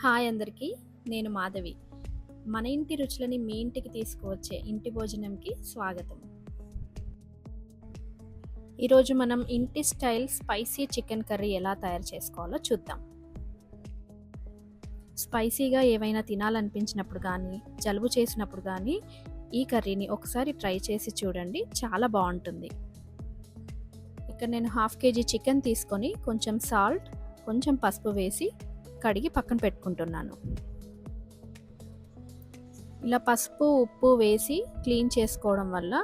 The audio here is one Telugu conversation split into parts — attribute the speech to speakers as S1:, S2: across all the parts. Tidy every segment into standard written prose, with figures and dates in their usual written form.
S1: హాయ్ అందరికీ. నేను మాధవి. మన ఇంటి రుచులని మీ ఇంటికి తీసుకువచ్చే ఇంటి భోజనంకి స్వాగతం. ఈరోజు మనం ఇంటి స్టైల్ స్పైసీ చికెన్ కర్రీ ఎలా తయారు చేసుకోవాలో చూద్దాం. స్పైసీగా ఏవైనా తినాలనిపించినప్పుడు కానీ, జలుబు చేసినప్పుడు కానీ ఈ కర్రీని ఒకసారి ట్రై చేసి చూడండి, చాలా బాగుంటుంది. ఇక్కడ నేను 1/2 kg చికెన్ తీసుకొని కొంచెం సాల్ట్, కొంచెం పసుపు వేసి కడిగి పక్కన పెట్టుకుంటున్నాను. ఇలా పసుపు ఉప్పు వేసి క్లీన్ చేసుకోవడం వల్ల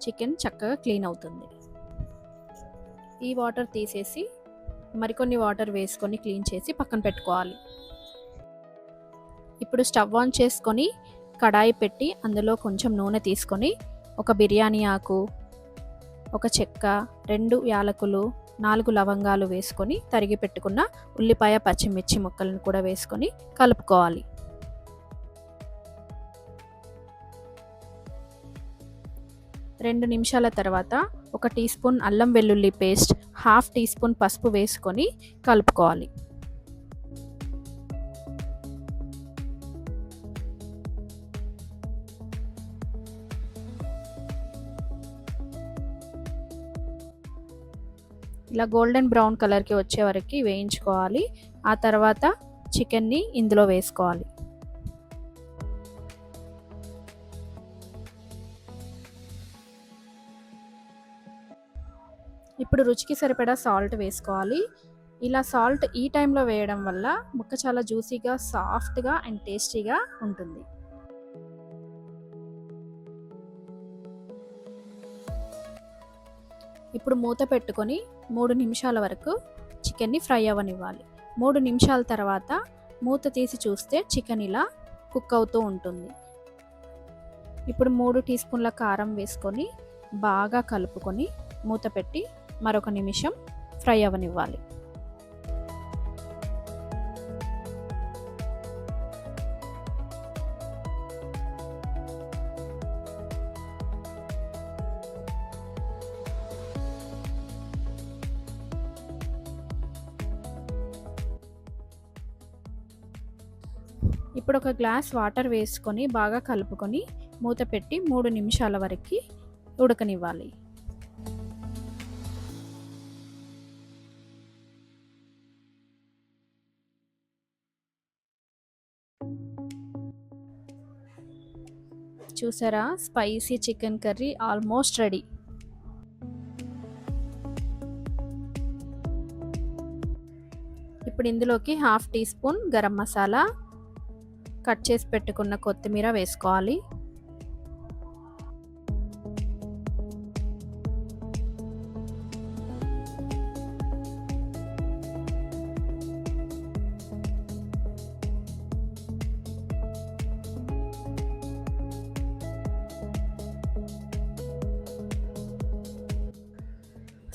S1: చికెన్ చక్కగా క్లీన్ అవుతుంది. ఈ వాటర్ తీసేసి మరికొన్ని వాటర్ వేసుకొని క్లీన్ చేసి పక్కన పెట్టుకోవాలి. ఇప్పుడు స్టవ్ ఆన్ చేసుకొని కడాయి పెట్టి అందులో కొంచెం నూనె తీసుకొని ఒక బిర్యానీ ఆకు, ఒక చెక్క, 2 యాలకులు, 4 లవంగాలు వేసుకొని తరిగి పెట్టుకున్న ఉల్లిపాయ పచ్చిమిర్చి ముక్కలను కూడా వేసుకొని కలుపుకోవాలి. రెండు నిమిషాల తర్వాత 1 టీ స్పూన్ అల్లం వెల్లుల్లి పేస్ట్, 1/2 టీ స్పూన్ పసుపు వేసుకొని కలుపుకోవాలి. ఇలా గోల్డెన్ బ్రౌన్ కలర్కి వచ్చే వరకు వేయించుకోవాలి. ఆ తర్వాత చికెన్ని ఇందులో వేసుకోవాలి. ఇప్పుడు రుచికి సరిపడా సాల్ట్ వేసుకోవాలి. ఇలా సాల్ట్ ఈ టైంలో వేయడం వల్ల ముక్క చాలా జ్యూసీగా, సాఫ్ట్గా అండ్ టేస్టీగా ఉంటుంది. ఇప్పుడు మూత పెట్టుకొని 3 నిమిషాల వరకు చికెన్ని ఫ్రై అవ్వనివ్వాలి. 3 నిమిషాల తర్వాత మూత తీసి చూస్తే చికెన్ ఇలా కుక్ అవుతూ ఉంటుంది. ఇప్పుడు 3 టీ స్పూన్ల కారం వేసుకొని బాగా కలుపుకొని మూత పెట్టి మరొక నిమిషం ఫ్రై అవ్వనివ్వాలి. ఇప్పుడు ఒక గ్లాస్ వాటర్ వేసుకొని బాగా కలుపుకొని మూత పెట్టి 3 నిమిషాల వరకు ఉడకనివ్వాలి. చూసారా, spicy chicken curry almost ready. ఇప్పుడు ఇందులోకి 1/2 teaspoon garam masala, cut చేసి పెట్టుకున్న కొత్తిమీర వేసుకోవాలి.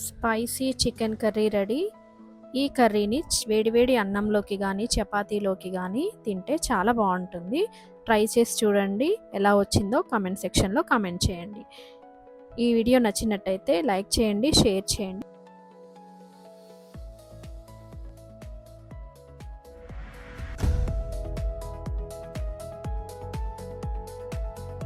S1: Spicy chicken curry ready. ఈ కర్రీని వేడివేడి అన్నంలోకి కానీ చపాతీలోకి కానీ తింటే చాలా బాగుంటుంది. ట్రై చేసి చూడండి, ఎలా వచ్చిందో కామెంట్ సెక్షన్లో కామెంట్ చేయండి. ఈ వీడియో నచ్చినట్టయితే లైక్ చేయండి, షేర్ చేయండి.